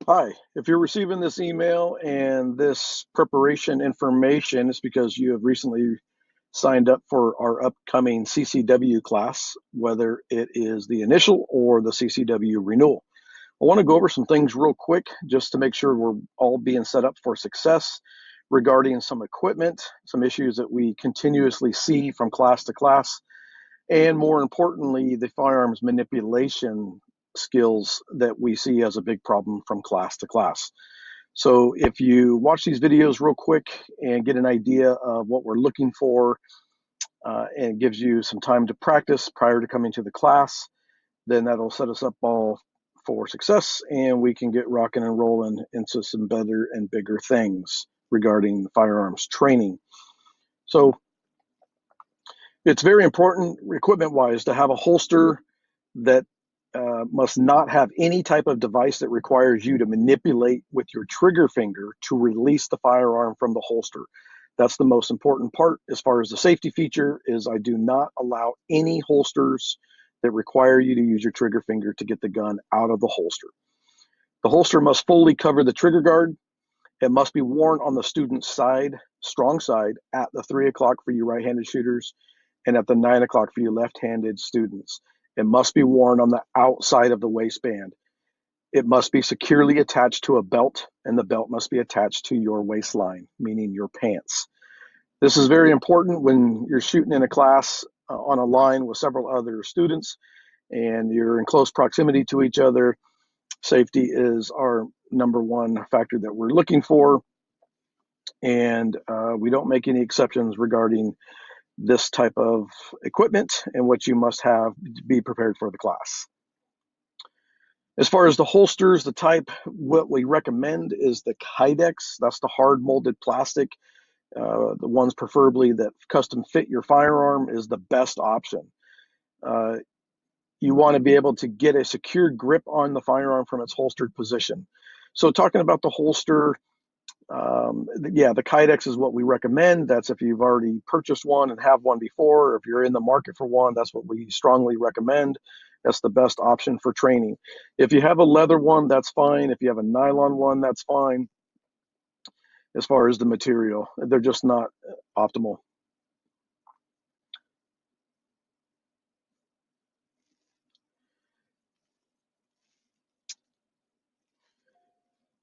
Hi, if you're receiving this email and this preparation information, it's because you have recently signed up for our upcoming CCW class, whether it is the initial or the CCW renewal. I want to go over some things real quick just to make sure we're all being set up for success regarding some equipment, some issues that we continuously see from class to class, and more importantly, the firearms manipulation skills that we see as a big problem from class to class. So if you watch these videos real quick and get an idea of what we're looking for, and gives you some time to practice prior to coming to the class, then that'll set us up all for success, and we can get rocking and rolling into some better and bigger things regarding firearms training. So it's very important, equipment wise, to have a holster that must not have any type of device that requires you to manipulate with your trigger finger to release the firearm from the holster. That's the most important part. As far as the safety feature is, I do not allow any holsters that require you to use your trigger finger to get the gun out of the holster. The holster must fully cover the trigger guard. It must be worn on the student's side, strong side, at the 3 o'clock for you right-handed shooters and at the 9 o'clock for you left-handed students. It must be worn on the outside of the waistband. It must be securely attached to a belt, and the belt must be attached to your waistline, meaning your pants. This is very important when you're shooting in a class on a line with several other students and you're in close proximity to each other. Safety is our number one factor that we're looking for, and we don't make any exceptions regarding this type of equipment and what you must have to be prepared for the class. As far as the holsters, the type, what we recommend is the Kydex. That's the hard molded plastic. The ones preferably that custom fit your firearm is the best option. Uh, you want to be able to get a secure grip on the firearm from its holstered position. So talking about the holster, the Kydex is what we recommend. That's if you've already purchased one and have one before, or if you're in the market for one, that's what we strongly recommend. That's the best option for training. If you have a leather one, that's fine. If you have a nylon one, that's fine. As far as the material, they're just not optimal.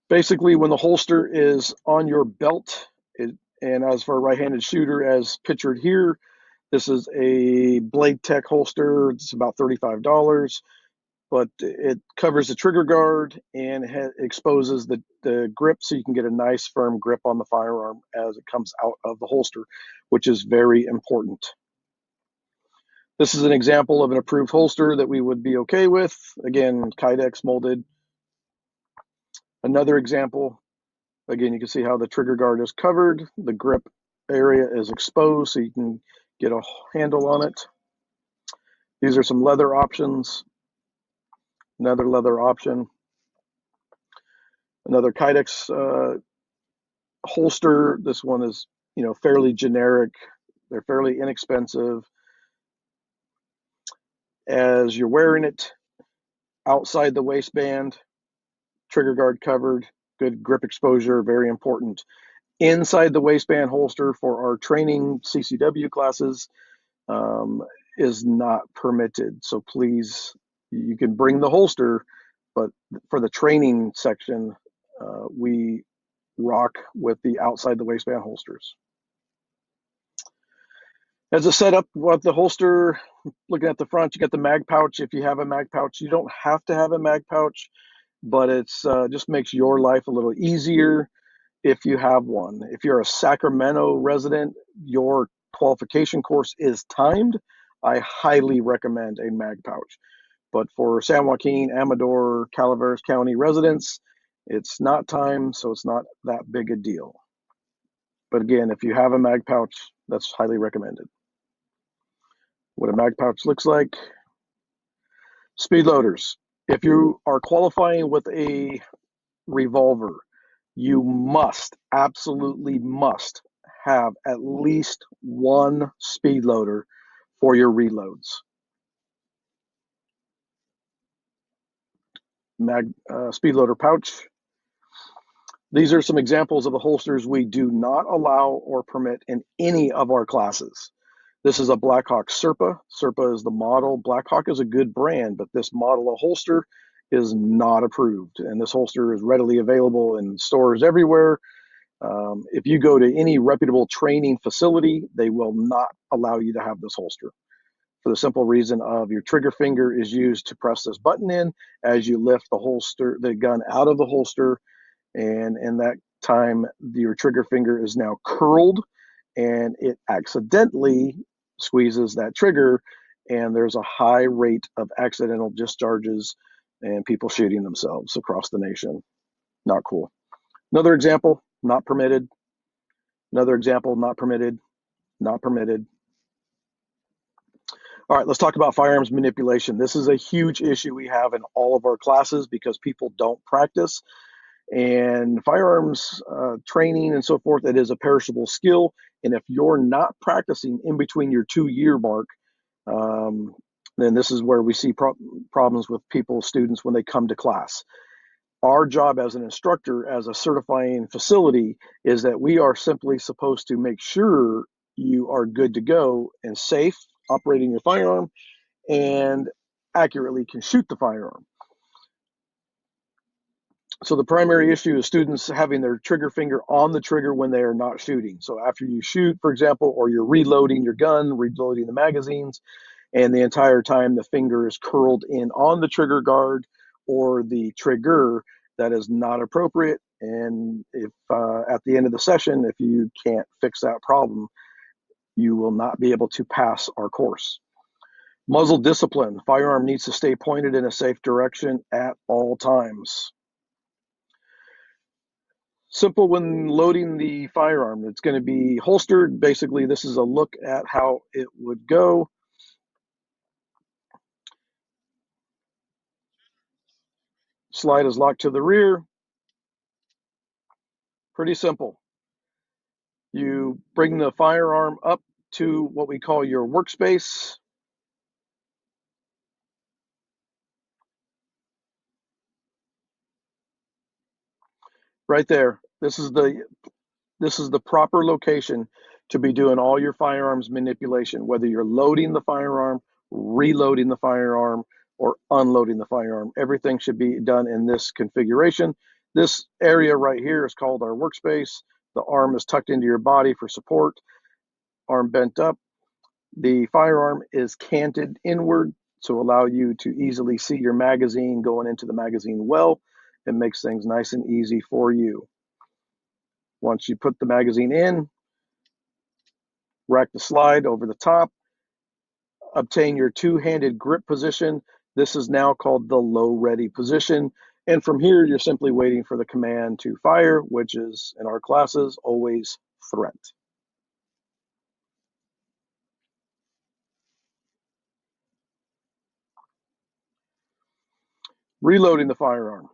Basically, when the holster is on your belt, and as for a right-handed shooter, as pictured here, this is a Blade Tech holster. It's about $35, but it covers the trigger guard and exposes the grip so you can get a nice firm grip on the firearm as it comes out of the holster, which is very important. This is an example of an approved holster that we would be okay with. Again, Kydex molded. Another example, again, you can see how the trigger guard is covered. The grip area is exposed so you can get a handle on it. These are some leather options. Another leather option. Another Kydex holster. This one is, fairly generic. They're fairly inexpensive. As you're wearing it, outside the waistband, trigger guard covered, good grip exposure, very important. Inside the waistband holster for our training CCW classes is not permitted. So please, you can bring the holster, but for the training section, we rock with the outside the waistband holsters. As a setup with the holster, looking at the front, you got the mag pouch. If you have a mag pouch, you don't have to have a mag pouch, but it's just makes your life a little easier if you have one. If you're a Sacramento resident, your qualification course is timed. I highly recommend a mag pouch. But for San Joaquin, Amador, Calaveras County residents, it's not timed, so it's not that big a deal. But again, if you have a mag pouch, that's highly recommended. What a mag pouch looks like. Speed loaders. If you are qualifying with a revolver, you must, absolutely must, have at least one speed loader for your reloads. Speed loader pouch. These are some examples of the holsters we do not allow or permit in any of our classes. This is a Blackhawk Serpa. Serpa is the model. Blackhawk is a good brand, but this model of holster is not approved. And this holster is readily available in stores everywhere. If you go to any reputable training facility, they will not allow you to have this holster for the simple reason of your trigger finger is used to press this button in as you lift the gun out of the holster. And in that time, your trigger finger is now curled and it accidentally squeezes that trigger. And there's a high rate of accidental discharges and people shooting themselves across the nation. Not cool. Another example, not permitted. Another example, not permitted, not permitted. All right, let's talk about firearms manipulation. This is a huge issue we have in all of our classes because people don't practice. And firearms training and so forth, it is a perishable skill. And if you're not practicing in between your 2-year mark, then this is where we see problems with students when they come to class. Our job as an instructor, as a certifying facility, is that we are simply supposed to make sure you are good to go and safe operating your firearm and accurately can shoot the firearm. So the primary issue is students having their trigger finger on the trigger when they are not shooting. So after you shoot, for example, or you're reloading your gun, reloading the magazines, and the entire time the finger is curled in on the trigger guard or the trigger, that is not appropriate. And if at the end of the session, if you can't fix that problem, you will not be able to pass our course. Muzzle discipline. Firearm needs to stay pointed in a safe direction at all times. Simple when loading the firearm. It's going to be holstered. Basically, this is a look at how it would go. Slide is locked to the rear. Pretty simple. You bring the firearm up to what we call your workspace. Right there. This is the proper location to be doing all your firearms manipulation, whether you're loading the firearm, reloading the firearm, or unloading the firearm. Everything should be done in this configuration. This area right here is called our workspace. The arm is tucked into your body for support, arm bent up. The firearm is canted inward to allow you to easily see your magazine going into the magazine well. It makes things nice and easy for you. Once you put the magazine in, rack the slide over the top, obtain your two-handed grip position. This is now called the low ready position. And from here, you're simply waiting for the command to fire, which is, in our classes, always threat. Reloading the firearm.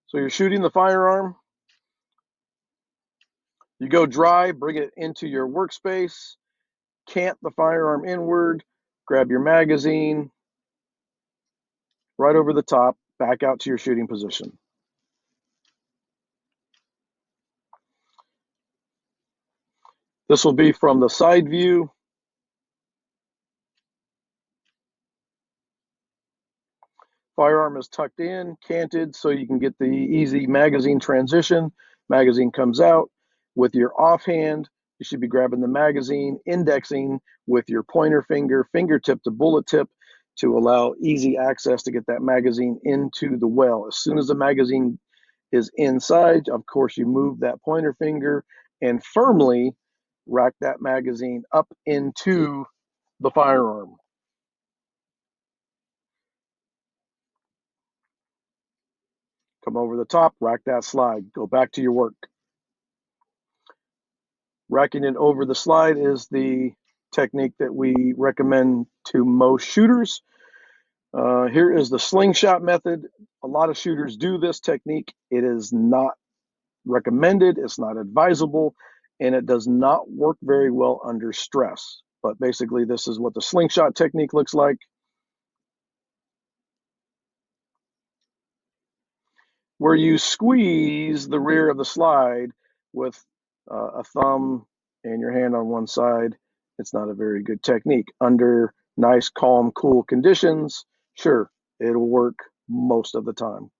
So you're shooting the firearm. You go dry, bring it into your workspace, cant the firearm inward, grab your magazine, right over the top, back out to your shooting position. This will be from the side view. Firearm is tucked in, canted, so you can get the easy magazine transition. Magazine comes out. With your offhand, you should be grabbing the magazine, indexing with your pointer finger, fingertip to bullet tip to allow easy access to get that magazine into the well. As soon as the magazine is inside, of course, you move that pointer finger and firmly rack that magazine up into the firearm. Come over the top, rack that slide, go back to your work. Racking it over the slide is the technique that we recommend to most shooters. Here is the slingshot method. A lot of shooters do this technique. It is not recommended, it's not advisable, and it does not work very well under stress. But basically, this is what the slingshot technique looks like. where you squeeze the rear of the slide with a thumb and your hand on one side. It's not a very good technique. Under nice, calm, cool conditions, sure, it'll work most of the time.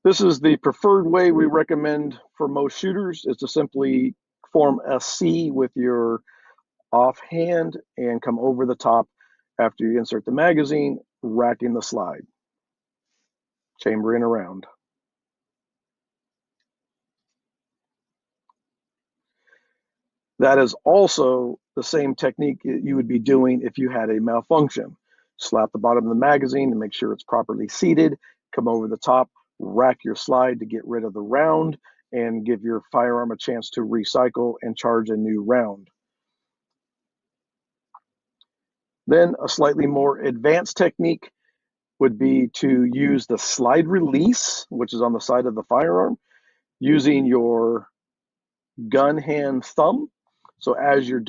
This is the preferred way we recommend for most shooters, is to simply form a C with your offhand and come over the top after you insert the magazine, racking the slide, chambering around. That is also the same technique you would be doing if you had a malfunction. Slap the bottom of the magazine to make sure it's properly seated, come over the top, rack your slide to get rid of the round, and give your firearm a chance to recycle and charge a new round. Then a slightly more advanced technique would be to use the slide release, which is on the side of the firearm, using your gun hand thumb. So as you're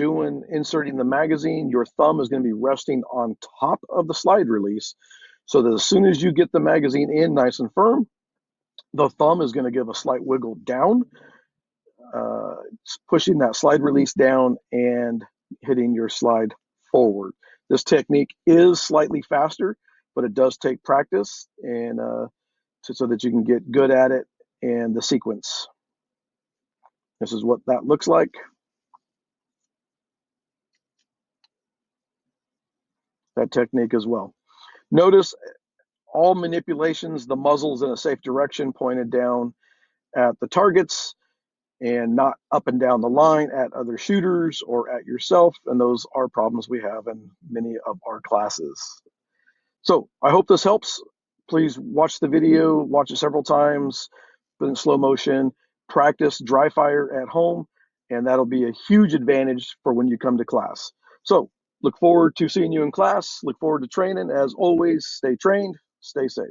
inserting the magazine, your thumb is going to be resting on top of the slide release, so that as soon as you get the magazine in nice and firm, the thumb is going to give a slight wiggle down, pushing that slide release down and hitting your slide forward. This technique is slightly faster, but it does take practice, and so that you can get good at it and the sequence. This is what that looks like. That technique as well. Notice all manipulations, the muzzle's in a safe direction, pointed down at the targets and not up and down the line at other shooters or at yourself. And those are problems we have in many of our classes. So I hope this helps. Please watch the video, watch it several times, put it in slow motion, practice dry fire at home, and that'll be a huge advantage for when you come to class. So look forward to seeing you in class. Look forward to training. As always, stay trained, stay safe.